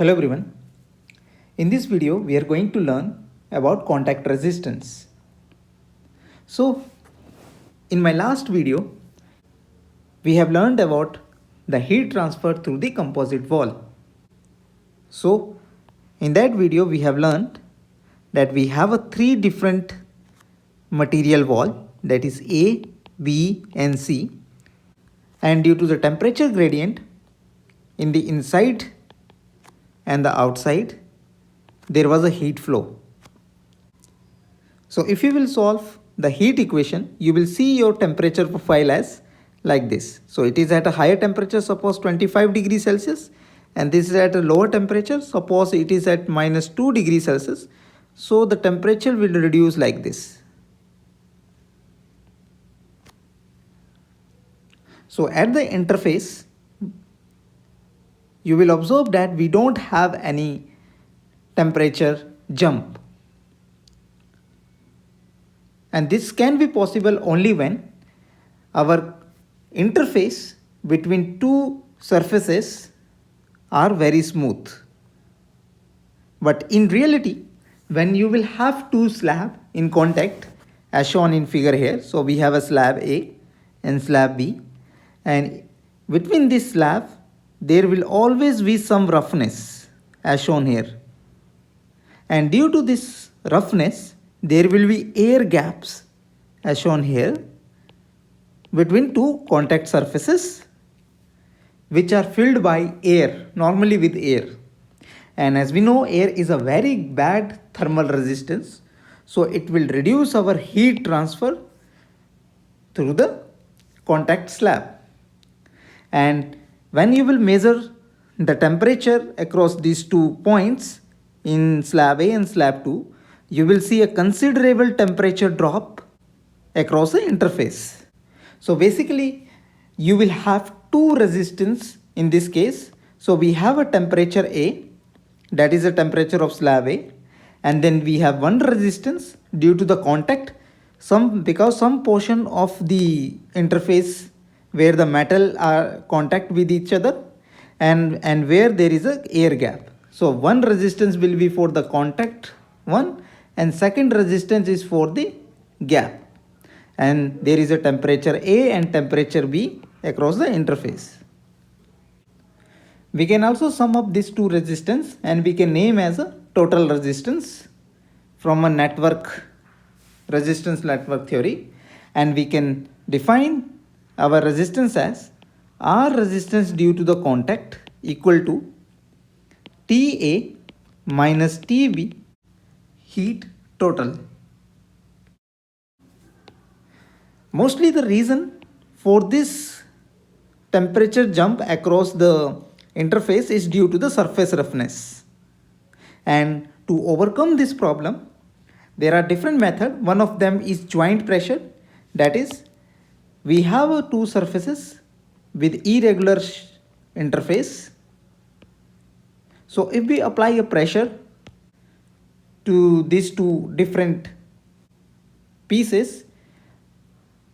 Hello everyone. In this video we are going to learn about contact resistance. So in my last video we have learned about the heat transfer through the composite wall. So in that video we have learned that we have a three different material wall, that is A, B and C, and due to the temperature gradient in the inside and the outside there was a heat flow. So if you will solve the heat equation, you will see your temperature profile as like this. So it is at a higher temperature, suppose 25 degrees Celsius, and this is at a lower temperature, suppose it is at minus 2 degrees Celsius. So the temperature will reduce like this. So at the interface you will observe that we don't have any temperature jump, and this can be possible only when our interface between two surfaces are very smooth. But in reality, when you will have two slabs in contact as shown in figure here, so we have a slab A and slab B, and between this slab there will always be some roughness as shown here, and due to this roughness there will be air gaps as shown here between two contact surfaces which are filled by air, normally with air. And as we know, air is a very bad thermal resistance, so it will reduce our heat transfer through the contact slab. And when you will measure the temperature across these 2 points in slab A and slab 2, you will see a considerable temperature drop across the interface. So basically you will have two resistance in this case. So we have a temperature A, that is the temperature of slab A, and then we have one resistance due to the contact, because some portion of the interface where the metal are contact with each other and where there is a air gap. So one resistance will be for the contact one, and second resistance is for the gap, and there is a temperature A and temperature B across the interface. We can also sum up these two resistance and we can name as a total resistance from a resistance network theory, and we can define our resistance as R resistance due to the contact equal to TA minus TB heat total. Mostly the reason for this temperature jump across the interface is due to the surface roughness. And to overcome this problem, there are different methods. One of them is joint pressure, that is, we have two surfaces with irregular interface. So if we apply a pressure to these two different pieces,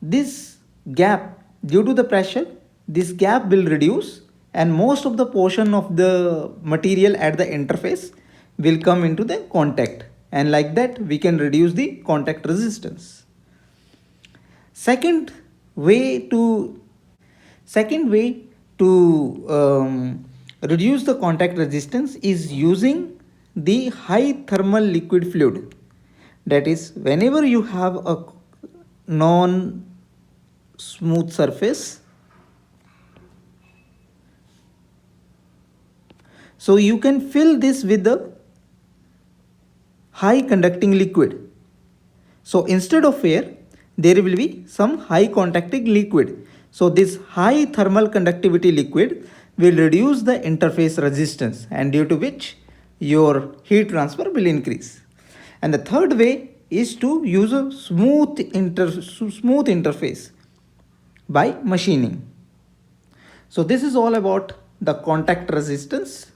this gap, due to the pressure, this gap will reduce and most of the portion of the material at the interface will come into the contact, and like that we can reduce the contact resistance. Second way to reduce the contact resistance is using the high thermal liquid fluid. That is, whenever you have a non smooth surface, so you can fill this with the high conducting liquid. So instead of air, there will be some high contacting liquid. So this high thermal conductivity liquid will reduce the interface resistance, and due to which your heat transfer will increase. And the third way is to use a smooth interface by machining. So this is all about the contact resistance.